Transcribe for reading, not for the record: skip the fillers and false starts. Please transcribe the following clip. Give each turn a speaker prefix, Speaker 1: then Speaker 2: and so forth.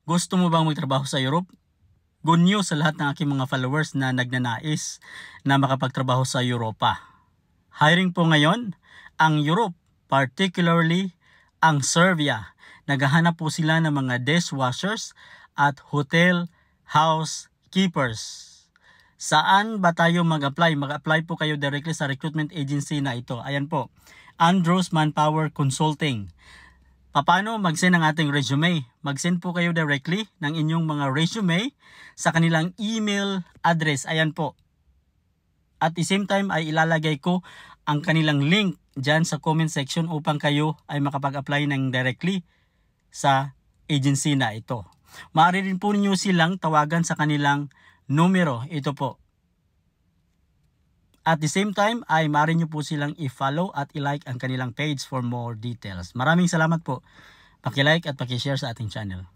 Speaker 1: Gusto mo bang magtrabaho sa Europe? Good news sa lahat ng aking mga followers na nagnanais na makapagtrabaho sa Europa. Hiring po ngayon ang Europe, particularly ang Serbia. Naghahanap po sila ng mga dishwashers at hotel housekeepers. Saan ba tayo mag-apply? Mag-apply po kayo directly sa recruitment agency na ito. Ayan po, Andros Manpower Consulting. Paano mag-send ang ating resume? Mag-send po kayo directly ng inyong mga resume sa kanilang email address. Ayan po. At the same time ay ilalagay ko ang kanilang link dyan sa comment section upang kayo ay makapag-apply ng directly sa agency na ito. Maaari rin po ninyo silang tawagan sa kanilang numero. Ito po. At the same time ay maaari nyo po silang i-follow at i-like ang kanilang page for more details. Maraming salamat po. Paki-like at paki-share sa ating channel.